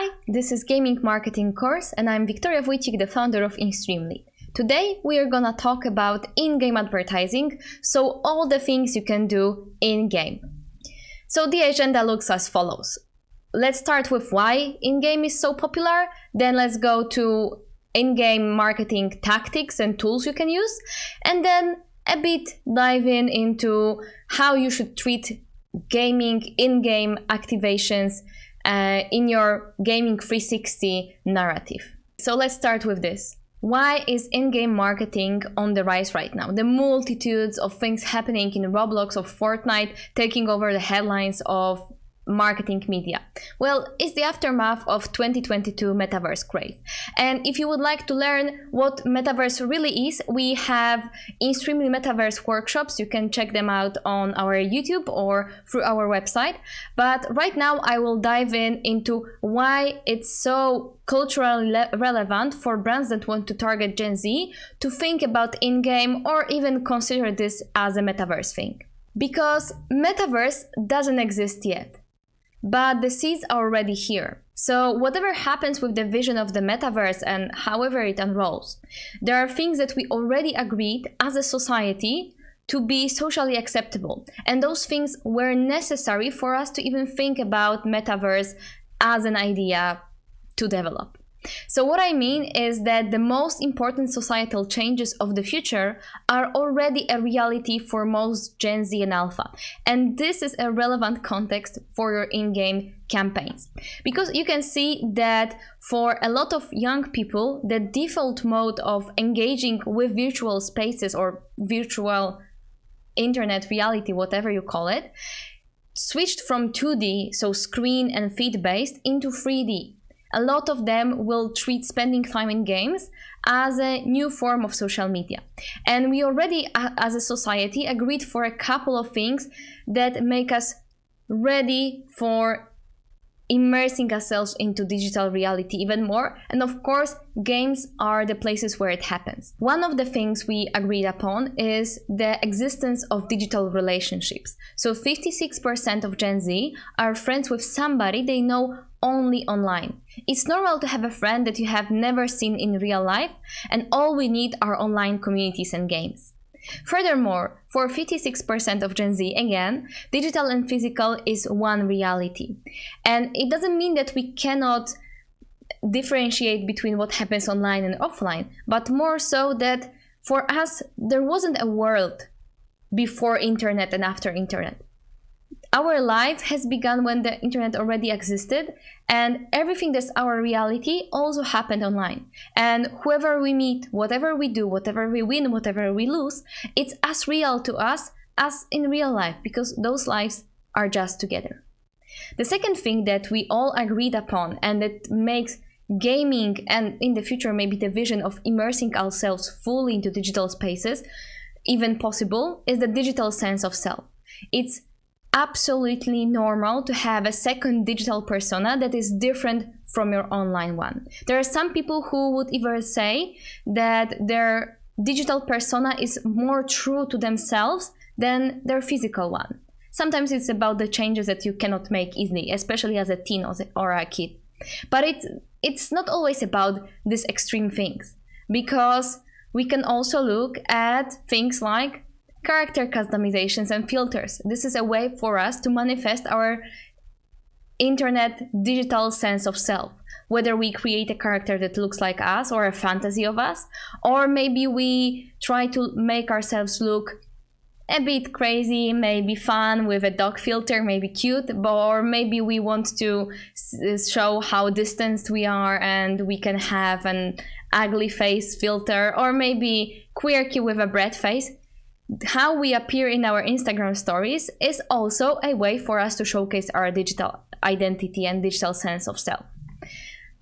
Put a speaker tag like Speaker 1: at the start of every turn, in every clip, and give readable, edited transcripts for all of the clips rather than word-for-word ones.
Speaker 1: Hi, this is Gaming Marketing Course and I'm Victoria Wójcik, the founder of InStreamly. Today we are gonna talk about in-game advertising, so all the things you can do in-game. So the agenda looks as follows. Let's start with why in-game is so popular, then let's go to in-game marketing tactics and tools you can use, and then a bit dive into how you should treat gaming in-game activations in your Gaming 360 narrative. So let's start with this. Why is in-game marketing on the rise right now? The multitudes of things happening in Roblox or Fortnite taking over the headlines of marketing media. Well, it's the aftermath of 2022 metaverse craze. And if you would like to learn what metaverse really is, we have InStreamly metaverse workshops. You can check them out on our YouTube or through our website. But right now I will dive into why it's so culturally relevant for brands that want to target Gen Z to think about in-game or even consider this as a metaverse thing. Because metaverse doesn't exist yet, but the seeds are already here. So whatever happens with the vision of the metaverse and however it unrolls, there are things that we already agreed as a society to be socially acceptable. And those things were necessary for us to even think about metaverse as an idea to develop. So what I mean is that the most important societal changes of the future are already a reality for most Gen Z and Alpha. And this is a relevant context for your in-game campaigns. Because you can see that for a lot of young people, the default mode of engaging with virtual spaces or virtual internet reality, whatever you call it, switched from 2D, so screen and feed based, into 3D. A lot of them will treat spending time in games as a new form of social media. And we already, as a society, agreed for a couple of things that make us ready for immersing ourselves into digital reality even more. And of course, games are the places where it happens. One of the things we agreed upon is the existence of digital relationships. So 56% of Gen Z are friends with somebody they know only online. It's normal to have a friend that you have never seen in real life, and all we need are online communities and games. Furthermore, for 56% of Gen Z, again, digital and physical is one reality. And it doesn't mean that we cannot differentiate between what happens online and offline, but more so that for us, there wasn't a world before internet and after internet. Our life has begun when the internet already existed, and everything that's our reality also happened online. And whoever we meet, whatever we do, whatever we win, whatever we lose, it's as real to us as in real life, because those lives are just together. The second thing that we all agreed upon and that makes gaming and in the future maybe the vision of immersing ourselves fully into digital spaces even possible is the digital sense of self. It's absolutely normal to have a second digital persona that is different from your online one. There are some people who would even say that their digital persona is more true to themselves than their physical one. Sometimes it's about the changes that you cannot make easily, especially as a teen or a kid. But it's not always about these extreme things, because we can also look at things like character customizations and filters. This is a way for us to manifest our internet digital sense of self. Whether we create a character that looks like us or a fantasy of us, or maybe we try to make ourselves look a bit crazy, maybe fun with a dog filter, maybe cute, or maybe we want to show how distanced we are and we can have an ugly face filter, or maybe quirky with a bread face. How we appear in our Instagram stories is also a way for us to showcase our digital identity and digital sense of self.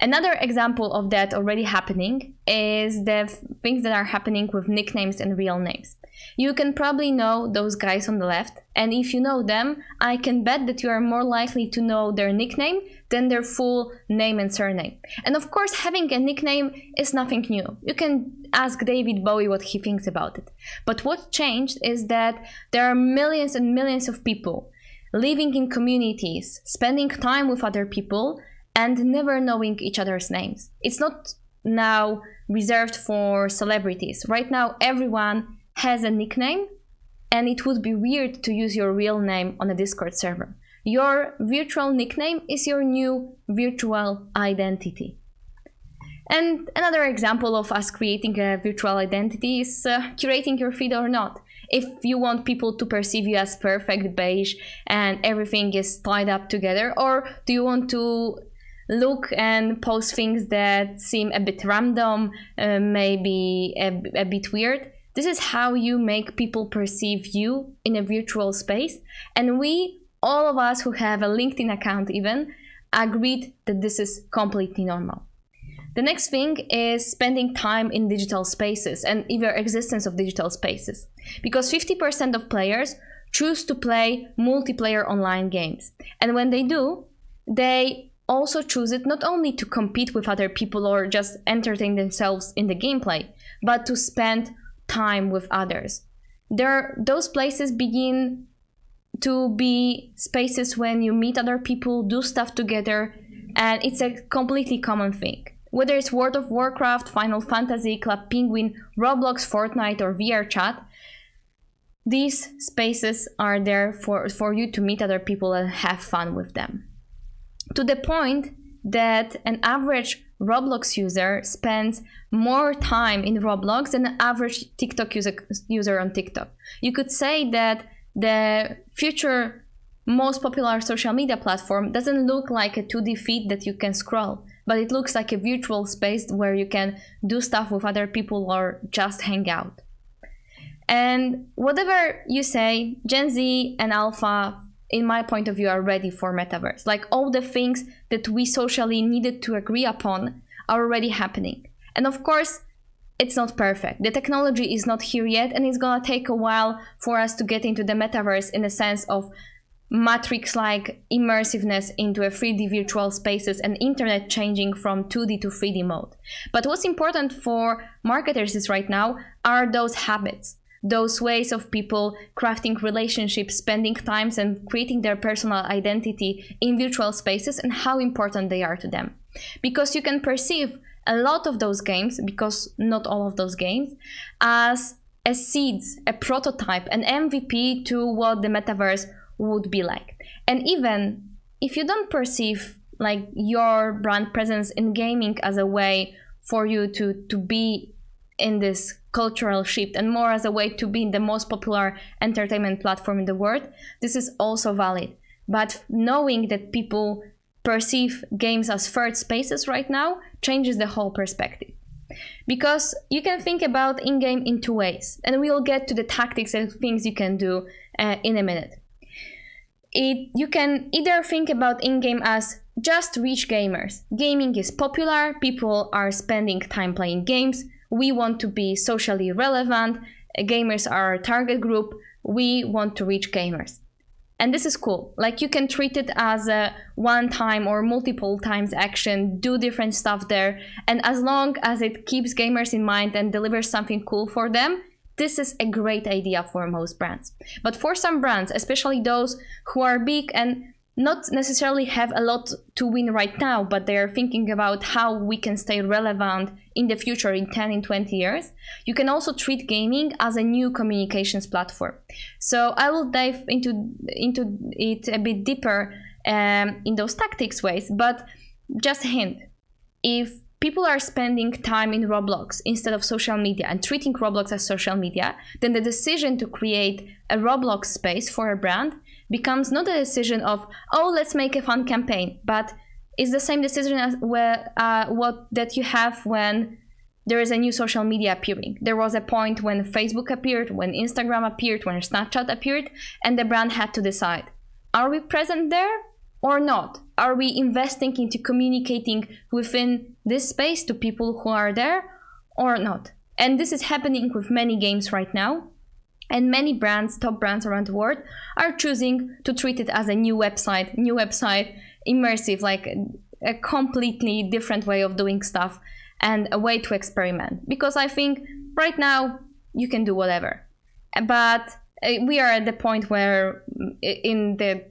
Speaker 1: Another example of that already happening is the things that are happening with nicknames and real names. You can probably know those guys on the left, and if you know them, I can bet that you are more likely to know their nickname than their full name and surname. And of course, having a nickname is nothing new. You can ask David Bowie what he thinks about it. But what changed is that there are millions and millions of people living in communities, spending time with other people, and never knowing each other's names. It's not now reserved for celebrities. Right now, everyone has a nickname, and it would be weird to use your real name on a Discord server. Your virtual nickname is your new virtual identity. And another example of us creating a virtual identity is curating your feed or not. If you want people to perceive you as perfect beige and everything is tied up together, or do you want to look and post things that seem a bit random, maybe a bit weird? This is how you make people perceive you in a virtual space. And we, all of us who have a LinkedIn account even, agreed that this is completely normal. The next thing is spending time in digital spaces and even existence of digital spaces. Because 50% of players choose to play multiplayer online games. And when they do, they also choose it not only to compete with other people or just entertain themselves in the gameplay, but to spend time with others. Those places begin to be spaces when you meet other people, do stuff together, and it's a completely common thing. Whether it's World of Warcraft, Final Fantasy, Club Penguin, Roblox, Fortnite, or VRChat, these spaces are there for you to meet other people and have fun with them. To the point that an average Roblox user spends more time in Roblox than an average TikTok user on TikTok. You could say that the future most popular social media platform doesn't look like a 2D feed that you can scroll, but it looks like a virtual space where you can do stuff with other people or just hang out. And whatever you say, Gen Z and Alpha, in my point of view, are ready for metaverse. Like all the things that we socially needed to agree upon are already happening. And of course, it's not perfect. The technology is not here yet, and it's gonna take a while for us to get into the metaverse in a sense of Matrix-like immersiveness into a 3D virtual spaces and internet changing from 2D to 3D mode. But what's important for marketers is right now are those habits. Those ways of people crafting relationships, spending times and creating their personal identity in virtual spaces and how important they are to them. Because you can perceive a lot of those games, because not all of those games, as a seeds, a prototype, an MVP to what the metaverse would be like. And even if you don't perceive like your brand presence in gaming as a way for you to be in this cultural shift and more as a way to be the most popular entertainment platform in the world, this is also valid. But knowing that people perceive games as third spaces right now changes the whole perspective. Because you can think about in-game in two ways, and we'll get to the tactics and things you can do in a minute. You can either think about in-game as just rich gamers. Gaming is popular, people are spending time playing games, we want to be socially relevant, gamers are our target group, we want to reach gamers. And this is cool. Like you can treat it as a one-time or multiple times action, do different stuff there, and as long as it keeps gamers in mind and delivers something cool for them, this is a great idea for most brands. But for some brands, especially those who are big and not necessarily have a lot to win right now, but they are thinking about how we can stay relevant in the future in 10, in 20 years, you can also treat gaming as a new communications platform. So I will dive into it a bit deeper in those tactics ways, but just a hint. If people are spending time in Roblox instead of social media and treating Roblox as social media, then the decision to create a Roblox space for a brand becomes not a decision of, oh, let's make a fun campaign, but it's the same decision as that you have when there is a new social media appearing. There was a point when Facebook appeared, when Instagram appeared, when Snapchat appeared, and the brand had to decide, are we present there or not? Are we investing into communicating within this space to people who are there or not? And this is happening with many games right now. And many brands, top brands around the world, are choosing to treat it as a new website, immersive, like a completely different way of doing stuff and a way to experiment. Because I think right now you can do whatever. But we are at the point where in the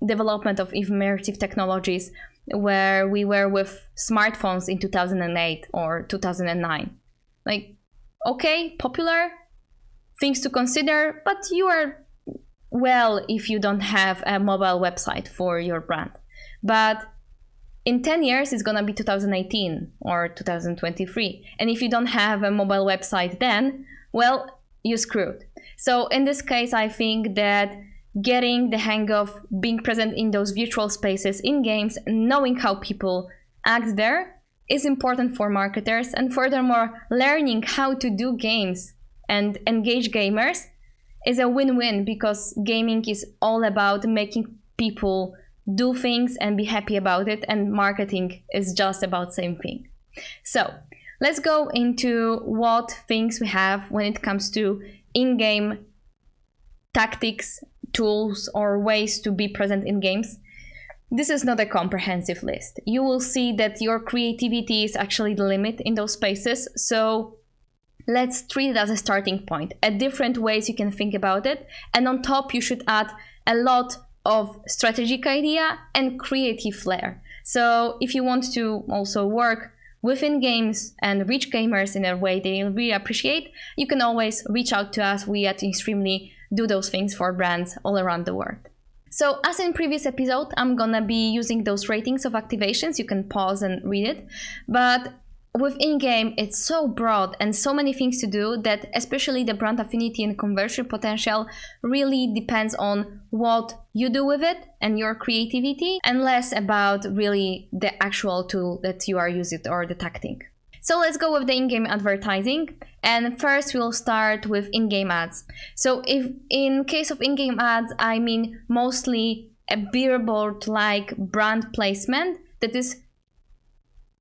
Speaker 1: development of immersive technologies, where we were with smartphones in 2008 or 2009. Like, okay, popular, things to consider, but you are well if you don't have a mobile website for your brand. But in 10 years, it's gonna be 2018 or 2023. And if you don't have a mobile website then, well, you screwed. So in this case, I think that getting the hang of being present in those virtual spaces in games and knowing how people act there is important for marketers. And furthermore, learning how to do games and engage gamers is a win-win, because gaming is all about making people do things and be happy about it, and marketing is just about same thing. So let's go into what things we have when it comes to in-game tactics, tools, or ways to be present in games. This is not a comprehensive list. You will see that your creativity is actually the limit in those spaces. So let's treat it as a starting point, at different ways you can think about it. And on top, you should add a lot of strategic idea and creative flair. So if you want to also work within games and reach gamers in a way they really appreciate, you can always reach out to us. We at Extremely do those things for brands all around the world. So as in previous episode, I'm gonna be using those ratings of activations. You can pause and read it. But with in-game, it's so broad and so many things to do that especially the brand affinity and conversion potential really depends on what you do with it and your creativity, and less about really the actual tool that you are using or the tactic. So let's go with the in-game advertising. And first we'll start with in-game ads. So if in case of in-game ads, I mean mostly a billboard-like brand placement that is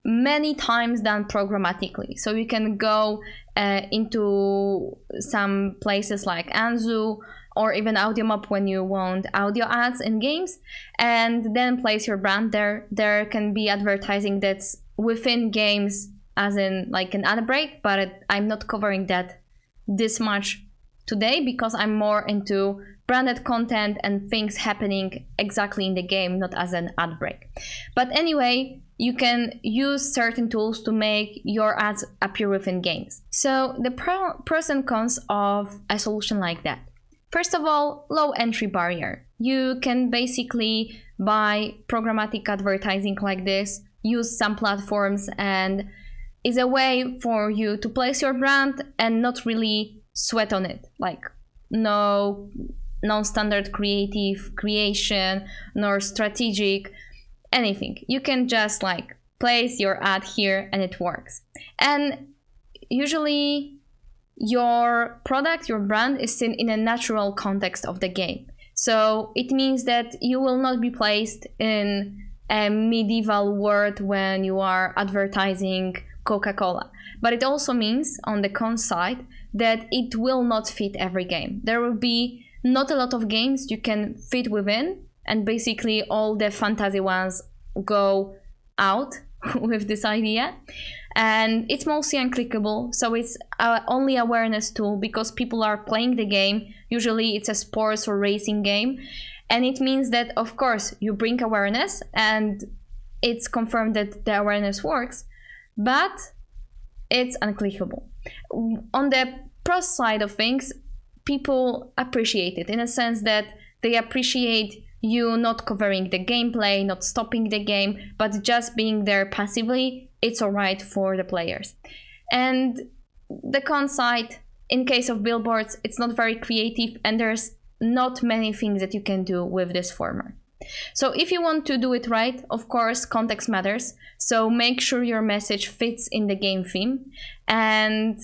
Speaker 1: many times done programmatically. So you can go into some places like Anzu or even AudioMob when you want audio ads in games, and then place your brand there. There can be advertising that's within games, as in like an ad break, but I'm not covering that this much today because I'm more into branded content and things happening exactly in the game, not as an ad break. But anyway, you can use certain tools to make your ads appear within games. So the pros and cons of a solution like that. First of all, low entry barrier. You can basically buy programmatic advertising like this, use some platforms, and is a way for you to place your brand and not really sweat on it. Like no non-standard creative creation, nor strategic, anything. You can just like place your ad here and it works. And usually your product, your brand is seen in a natural context of the game. So it means that you will not be placed in a medieval world when you are advertising Coca-Cola. But it also means, on the con side, that it will not fit every game. There will be not a lot of games you can fit within, and basically all the fantasy ones go out with this idea. And it's mostly unclickable, so it's only awareness tool because people are playing the game. Usually it's a sports or racing game, and it means that of course you bring awareness and it's confirmed that the awareness works, but it's unclickable. On the pros side of things, people appreciate it in a sense that they appreciate you not covering the gameplay, not stopping the game, but just being there passively. It's alright for the players. And the con side, in case of billboards, it's not very creative and there's not many things that you can do with this format. So if you want to do it right, of course, context matters. So make sure your message fits in the game theme and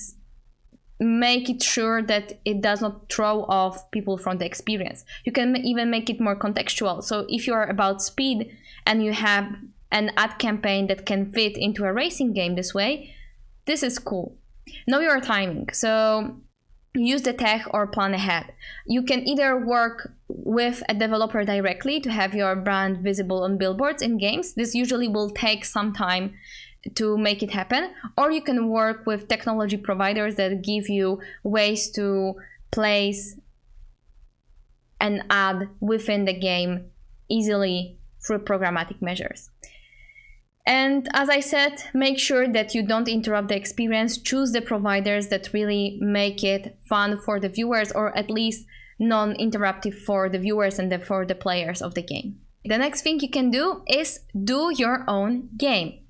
Speaker 1: make it sure that it does not throw off people from the experience. You can even make it more contextual. So if you are about speed and you have an ad campaign that can fit into a racing game this way, this is cool. Know your timing. So use the tech or plan ahead. You can either work with a developer directly to have your brand visible on billboards in games. This usually will take some time to make it happen, or you can work with technology providers that give you ways to place an ad within the game easily through programmatic measures. And as I said, make sure that you don't interrupt the experience. Choose the providers that really make it fun for the viewers, or at least non-interruptive for the viewers and for the players of the game. The next thing you can do is do your own game.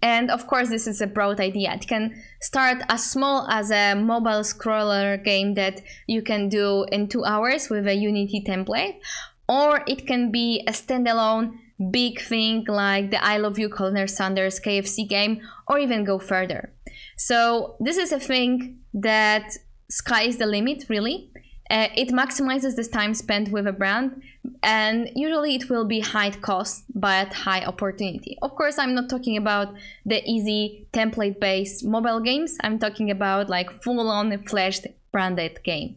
Speaker 1: And of course, this is a broad idea. It can start as small as a mobile scroller game that you can do in 2 hours with a Unity template, or it can be a standalone big thing like the I Love You Colonel Sanders KFC game, or even go further. So this is a thing that sky is the limit, really. It maximizes the time spent with a brand, and usually it will be high cost but high opportunity. Of course, I'm not talking about the easy template-based mobile games. I'm talking about like full-on fledged branded game.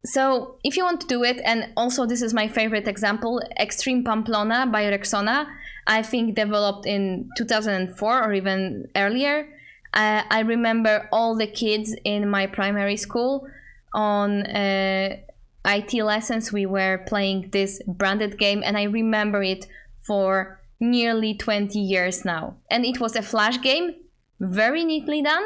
Speaker 1: So if you want to do it, and also this is my favorite example, Extreme Pamplona by Rexona, I think developed in 2004 or even earlier. I remember all the kids in my primary school on IT lessons, we were playing this branded game, and I remember it for nearly 20 years now. And it was a flash game, very neatly done,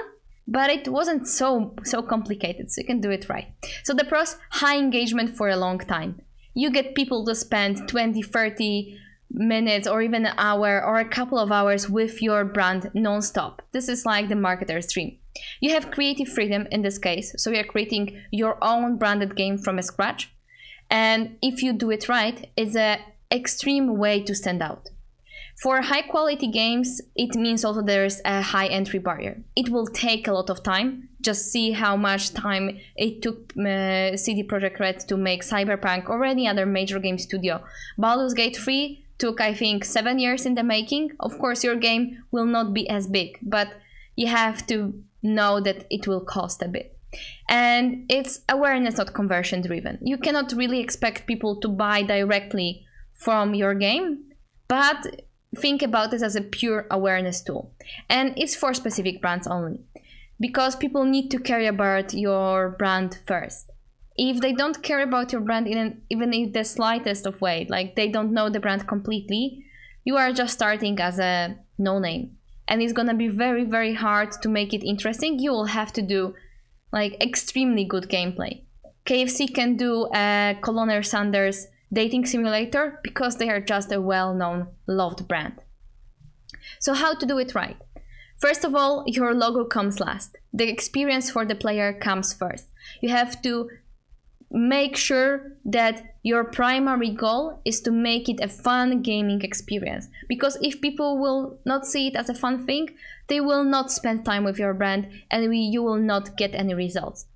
Speaker 1: but it wasn't so complicated, so you can do it right. So the pros: high engagement for a long time. You get people to spend 20, 30 minutes or even an hour or a couple of hours with your brand non-stop. This is like the marketer's dream. You have creative freedom in this case, so you're creating your own branded game from scratch. And if you do it right, it's an extreme way to stand out. For high quality games, it means also there's a high entry barrier. It will take a lot of time. Just see how much time it took CD Projekt Red to make Cyberpunk or any other major game studio. Baldur's Gate 3 took, I think, 7 years in the making. Of course, your game will not be as big, but you have to know that it will cost a bit. And it's awareness, not conversion driven. You cannot really expect people to buy directly from your game, but think about it as a pure awareness tool. And it's for specific brands only, because people need to care about your brand first. If they don't care about your brand even in the slightest of way, like they don't know the brand completely, you are just starting as a no-name. And it's gonna be very, very hard to make it interesting. You will have to do like extremely good gameplay. KFC can do a Colonel Sanders dating simulator because they are just a well-known, loved brand. So how to do it right? First of all, your logo comes last. The experience for the player comes first. You have to make sure that your primary goal is to make it a fun gaming experience. Because if people will not see it as a fun thing, they will not spend time with your brand, and you will not get any results.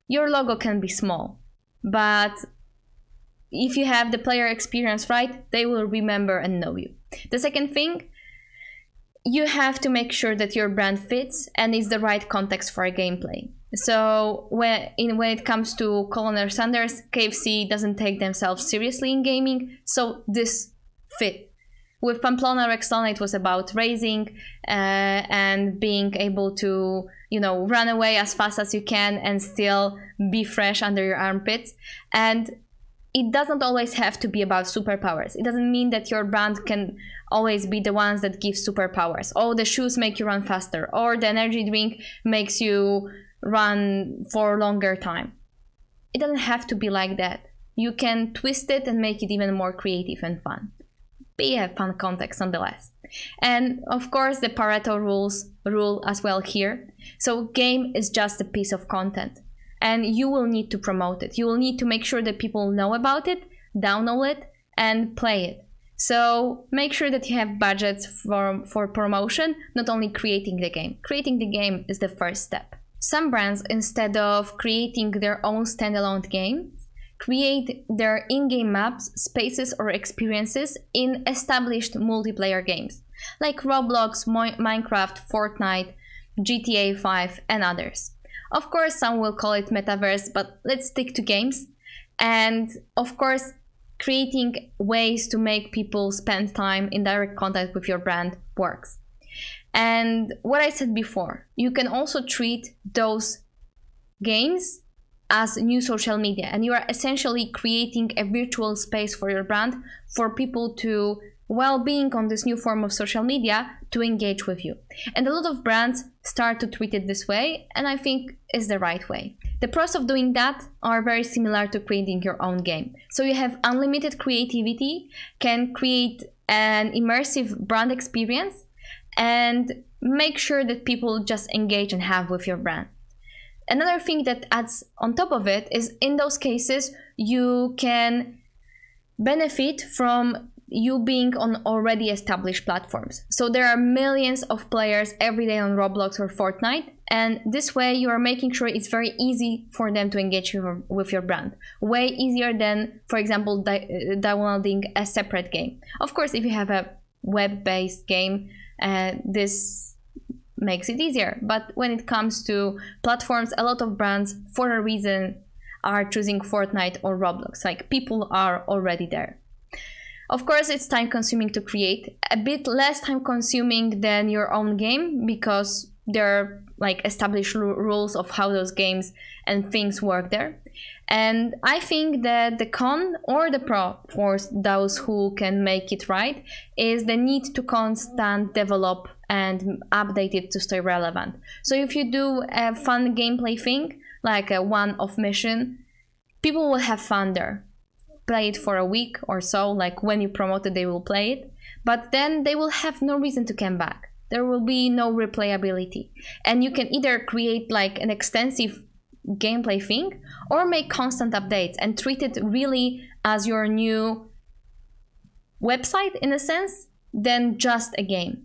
Speaker 1: Your logo can be small, but if you have the player experience right, they will remember and know you. The second thing, you have to make sure that your brand fits and is the right context for a gameplay. So when it comes to Colonel Sanders, KFC doesn't take themselves seriously in gaming, so this fit. With Pamplona Rexona, it was about racing and being able to, run away as fast as you can and still be fresh under your armpits. And it doesn't always have to be about superpowers. It doesn't mean that your brand can always be the ones that give superpowers. Oh, the shoes make you run faster, or the energy drink makes you run for a longer time. It doesn't have to be like that. You can twist it and make it even more creative and fun. Be a fun context nonetheless. And of course, the Pareto rule as well here. So game is just a piece of content, and you will need to promote it. You will need to make sure that people know about it, download it, and play it. So make sure that you have budgets for promotion, not only creating the game. Creating the game is the first step. Some brands, instead of creating their own standalone game, create their in-game maps, spaces, or experiences in established multiplayer games, like Roblox, Minecraft, Fortnite, GTA 5, and others. Of course, some will call it metaverse, but let's stick to games. And of course, creating ways to make people spend time in direct contact with your brand works. And what I said before, you can also treat those games as new social media, and you are essentially creating a virtual space for your brand for people to while being on this new form of social media to engage with you. And a lot of brands start to treat it this way, and I think is the right way. The pros of doing that are very similar to creating your own game. So you have unlimited creativity, can create an immersive brand experience, and make sure that people just engage and have with your brand. Another thing that adds on top of it is in those cases, you can benefit from you being on already established platforms. So there are millions of players every day on Roblox or Fortnite, and this way you are making sure it's very easy for them to engage with your brand. Way easier than, for example, downloading a separate game. Of course, if you have a web-based game, this makes it easier. But when it comes to platforms, a lot of brands, for a reason, are choosing Fortnite or Roblox. Like, people are already there. Of course, it's time consuming to create, a bit less time consuming than your own game, because there are like established rules of how those games and things work there. And I think that the con or the pro for those who can make it right is the need to constant develop and update it to stay relevant. So if you do a fun gameplay thing, like a one-off mission, people will have fun there. Play it for a week or so, like when you promote it, they will play it, but then they will have no reason to come back. There will be no replayability. And you can either create like an extensive gameplay thing or make constant updates and treat it really as your new website in a sense than just a game.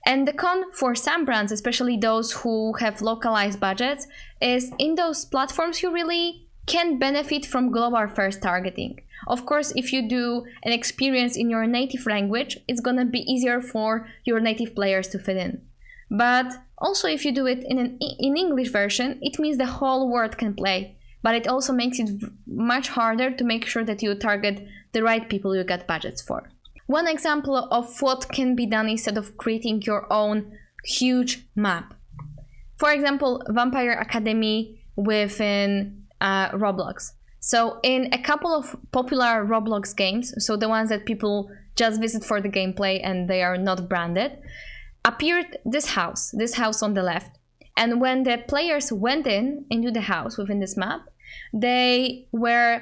Speaker 1: And the con for some brands, especially those who have localized budgets, is in those platforms you really can benefit from global first targeting. Of course, if you do an experience in your native language, it's gonna be easier for your native players to fit in. But also if you do it in English version, it means the whole world can play. But it also makes it much harder to make sure that you target the right people you get budgets for. One example of what can be done instead of creating your own huge map. For example, Vampire Academy within Roblox. So in a couple of popular Roblox games, so the ones that people just visit for the gameplay and they are not branded, appeared this house on the left. And when the players went into the house within this map, they were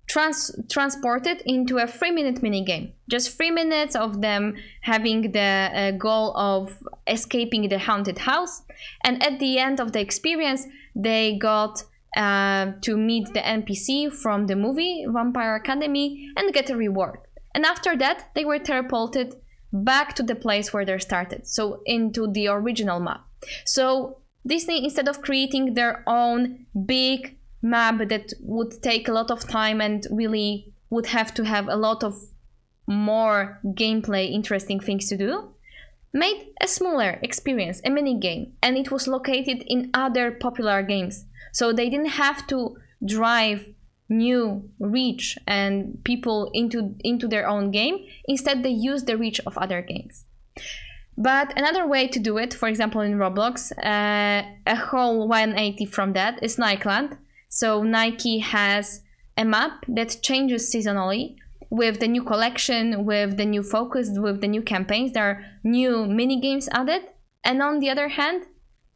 Speaker 1: transported into a 3-minute minigame. Just 3 minutes of them having the goal of escaping the haunted house. And at the end of the experience, they got to meet the NPC from the movie Vampire Academy and get a reward. And after that, they were teleported back to the place where they started, so into the original map. So Disney, instead of creating their own big map that would take a lot of time and really would have to have a lot of more gameplay interesting things to do, made a smaller experience, a mini game, and it was located in other popular games. So they didn't have to drive new reach and people into their own game. Instead, they used the reach of other games. But another way to do it, for example, in Roblox, a whole 180 from that is Nikeland. So Nike has a map that changes seasonally with the new collection, with the new focus, with the new campaigns. There are new mini games added, and on the other hand,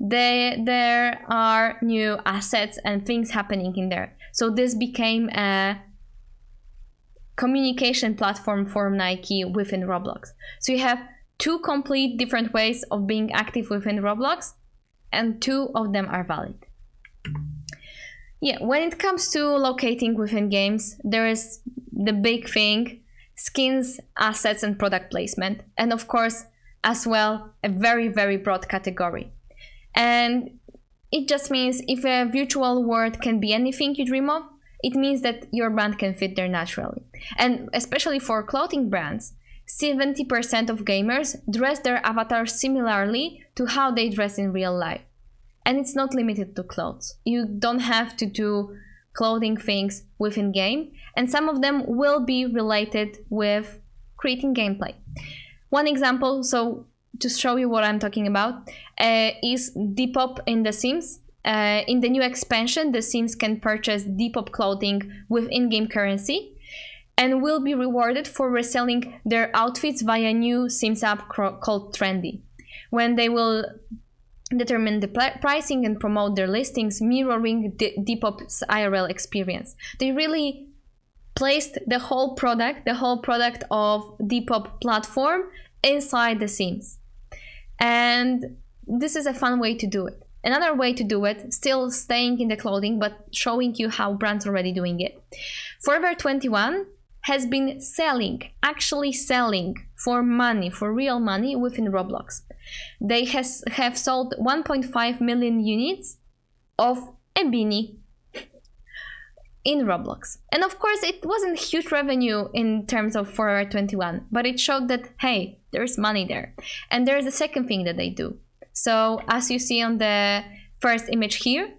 Speaker 1: there are new assets and things happening in there. So this became a communication platform for Nike within Roblox. So you have two complete different ways of being active within Roblox, and two of them are valid. Yeah, when it comes to locating within games, there is the big thing: skins, assets, and product placement. And of course, as well, a very, very broad category. And it just means if a virtual world can be anything you dream of, it means that your brand can fit there naturally. And especially for clothing brands, 70% of gamers dress their avatars similarly to how they dress in real life. And it's not limited to clothes. You don't have to do clothing things within game, and some of them will be related with creating gameplay. One example, so to show you what I'm talking about, is Depop in The Sims. In the new expansion, The Sims can purchase Depop clothing with in-game currency. and will be rewarded for reselling their outfits via a new Sims app called Trendy, when they will determine the pricing and promote their listings, mirroring Depop's IRL experience. They really placed the whole product of Depop platform inside the Sims. And this is a fun way to do it. Another way to do it, still staying in the clothing, but showing you how brands are already doing it. Forever 21 has been actually selling for money, for real money within Roblox. They have sold 1.5 million units of a beanie in Roblox. And of course, it wasn't huge revenue in terms of Forever 21, but it showed that, hey, there's money there. And there's a second thing that they do. So as you see on the first image here,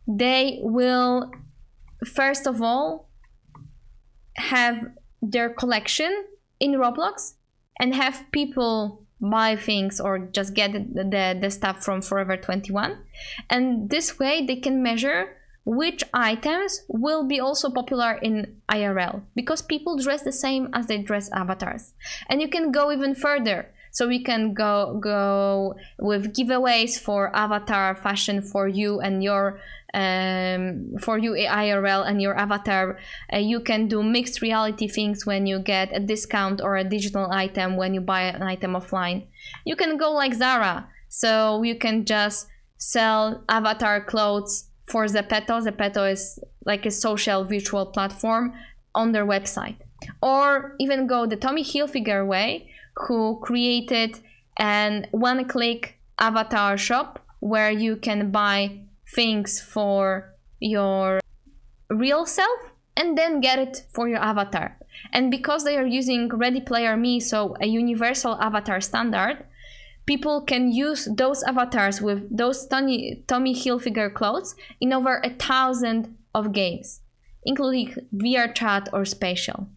Speaker 1: they will first of all have their collection in Roblox and have people buy things or just get the stuff from Forever 21. And this way they can measure which items will be also popular in IRL, because people dress the same as they dress avatars. And you can go even further. So we can go with giveaways for avatar fashion for you and your IRL and your avatar. You can do mixed reality things when you get a discount or a digital item when you buy an item offline. You can go like Zara, so you can just sell avatar clothes for Zepeto. Zepeto is like a social virtual platform on their website. Or even go the Tommy Hilfiger way, who created an one-click avatar shop where you can buy things for your real self and then get it for your avatar. And because they are using Ready Player Me, so a universal avatar standard, people can use those avatars with those Tommy Hilfiger clothes in over 1,000 of games, including VR Chat or Spatial.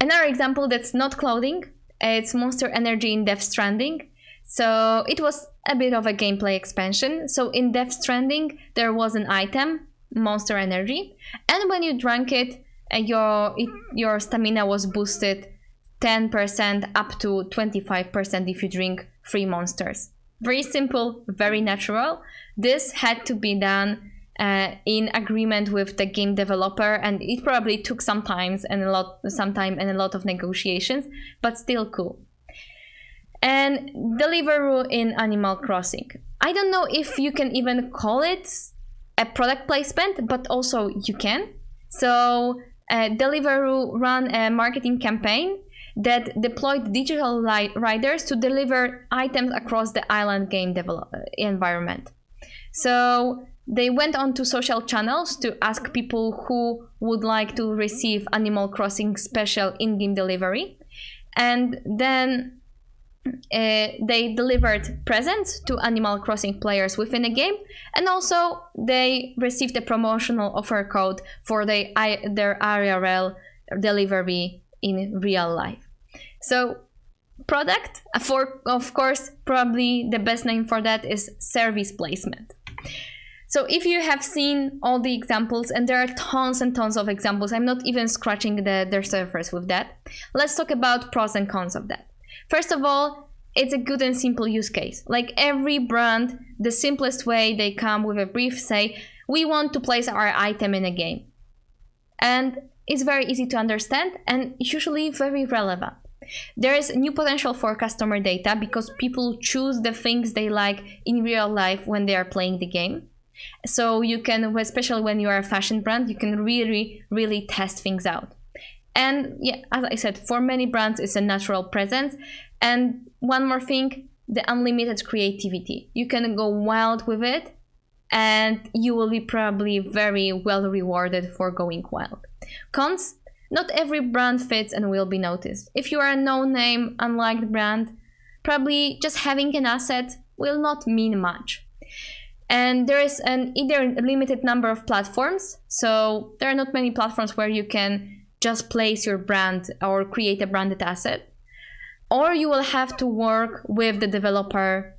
Speaker 1: Another example that's not clothing, it's Monster Energy in Death Stranding. So it was a bit of a gameplay expansion. So in Death Stranding, there was an item, Monster Energy, and when you drank it, your stamina was boosted 10% up to 25% if you drink 3 monsters. Very simple, very natural. This had to be done in agreement with the game developer, and it probably took some time and a lot of negotiations, but still cool. And Deliveroo in Animal Crossing. I don't know if you can even call it a product placement, but also you can. So Deliveroo ran a marketing campaign that deployed digital riders to deliver items across the island game environment. So they went on to social channels to ask people who would like to receive Animal Crossing special in-game delivery. And then they delivered presents to Animal Crossing players within a game. And also they received a promotional offer code for their IRL delivery in real life. So product, of course, probably the best name for that is service placement. So if you have seen all the examples, and there are tons and tons of examples, I'm not even scratching their surface with that. Let's talk about pros and cons of that. First of all, it's a good and simple use case. Like every brand, the simplest way they come with a brief, say, we want to place our item in a game. And it's very easy to understand and usually very relevant. There is new potential for customer data because people choose the things they like in real life when they are playing the game. So you can, especially when you are a fashion brand, you can really test things out. And yeah, as I said, for many brands, it's a natural presence. And one more thing, the unlimited creativity. You can go wild with it and you will be probably very well rewarded for going wild. Cons, not every brand fits and will be noticed. If you are a no-name, unliked brand, probably just having an asset will not mean much. And there is either a limited number of platforms, so there are not many platforms where you can just place your brand or create a branded asset, or you will have to work with the developer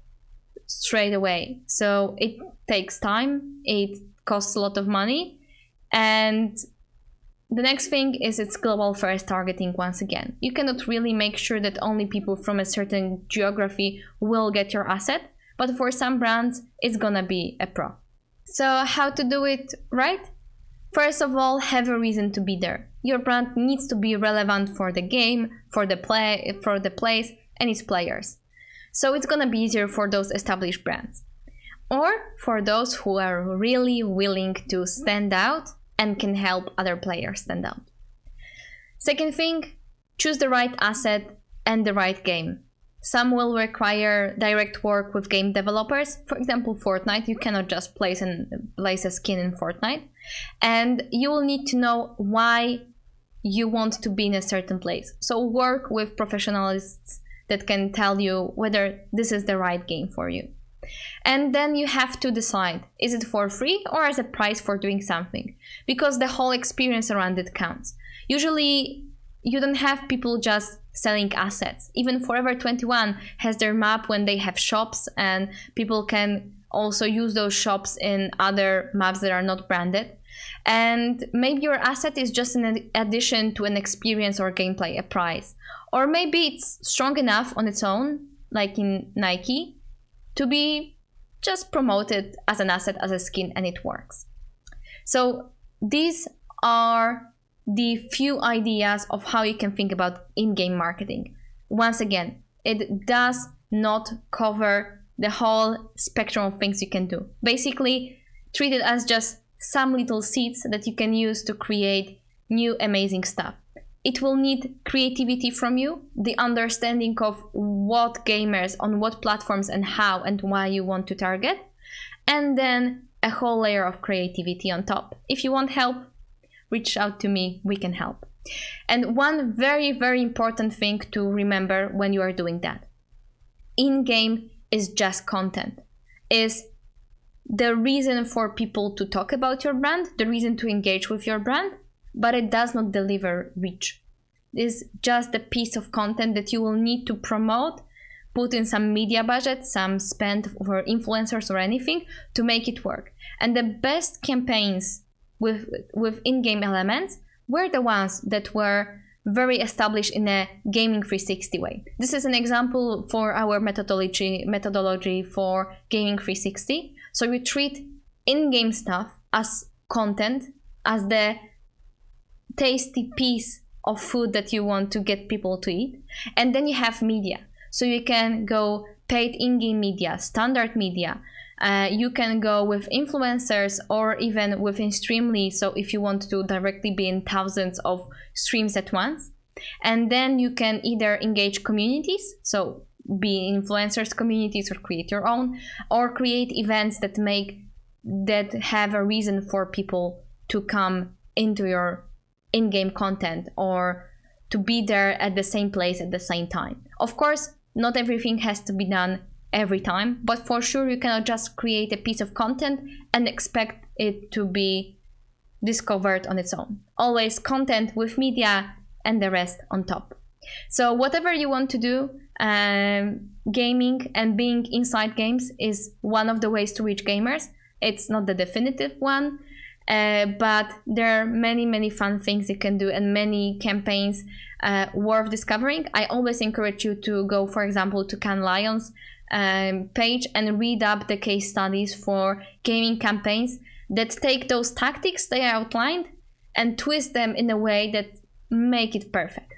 Speaker 1: straight away. So it takes time, it costs a lot of money, and The next thing is it's global first targeting once again. You cannot really make sure that only people from a certain geography will get your asset, but for some brands, it's gonna be a pro. So how to do it right? First of all, have a reason to be there. Your brand needs to be relevant for the game, for the place, and its players. So it's gonna be easier for those established brands. Or for those who are really willing to stand out and can help other players stand out. Second thing, choose the right asset and the right game. Some will require direct work with game developers. For example, Fortnite, you cannot just place a skin in Fortnite. And you will need to know why you want to be in a certain place. So work with professionals that can tell you whether this is the right game for you. And then you have to decide, is it for free or as a price for doing something? Because the whole experience around it counts. Usually you don't have people just selling assets. Even Forever 21 has their map when they have shops, and people can also use those shops in other maps that are not branded. And maybe your asset is just an addition to an experience or gameplay, a prize. Or maybe it's strong enough on its own, like in Nike, to be just promoted as an asset, as a skin, and it works. So these are the few ideas of how you can think about in-game marketing. Once again, it does not cover the whole spectrum of things you can do. Basically, treat it as just some little seeds that you can use to create new amazing stuff. It will need creativity from you, the understanding of what gamers, on what platforms and how and why you want to target, and then a whole layer of creativity on top. If you want help, reach out to me, we can help. And one very, very important thing to remember when you are doing that. In-game is just content, is the reason for people to talk about your brand, the reason to engage with your brand, but it does not deliver reach. It is just a piece of content that you will need to promote, put in some media budget, some spend for influencers or anything to make it work. And the best campaigns with in-game elements were the ones that were very established in a gaming 360 way. This is an example for our methodology for gaming 360. So we treat in-game stuff as content, as the tasty piece of food that you want to get people to eat. And then you have media. So you can go paid in-game media, standard media. You can go with influencers or even within Streamly. So if you want to directly be in thousands of streams at once. And then you can either engage communities, so be influencers communities or create your own, or create events that have a reason for people to come into your in-game content or to be there at the same place at the same time. Of course, not everything has to be done every time, but for sure you cannot just create a piece of content and expect it to be discovered on its own. Always content with media and the rest on top. So whatever you want to do, gaming and being inside games is one of the ways to reach gamers. It's not the definitive one, but there are many, many fun things you can do and many campaigns worth discovering. I always encourage you to go, for example, to Cannes Lions page and read up the case studies for gaming campaigns that take those tactics they outlined and twist them in a way that make it perfect.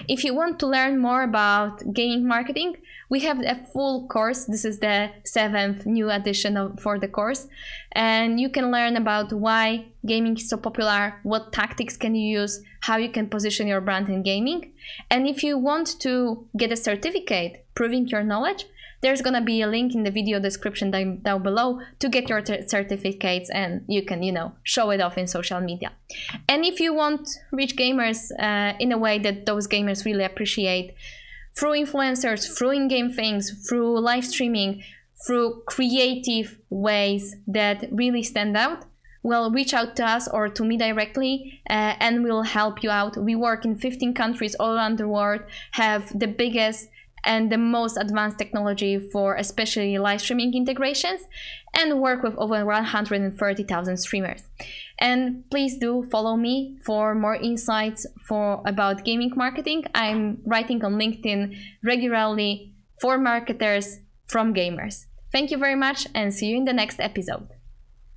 Speaker 1: If you want to learn more about gaming marketing, we have a full course. This is the 7th new edition for the course. And you can learn about why gaming is so popular, what tactics can you use, how you can position your brand in gaming. And if you want to get a certificate proving your knowledge, there's going to be a link in the video description down below to get your certificates, and you can, show it off in social media. And if you want reach gamers in a way that those gamers really appreciate, through influencers, through in-game things, through live streaming, through creative ways that really stand out, well, reach out to us or to me directly and we'll help you out. We work in 15 countries all around the world, have the biggest and the most advanced technology for especially live streaming integrations, and work with over 130,000 streamers. And please do follow me for more insights about gaming marketing. I'm writing on LinkedIn regularly for marketers from gamers. Thank you very much and see you in the next episode.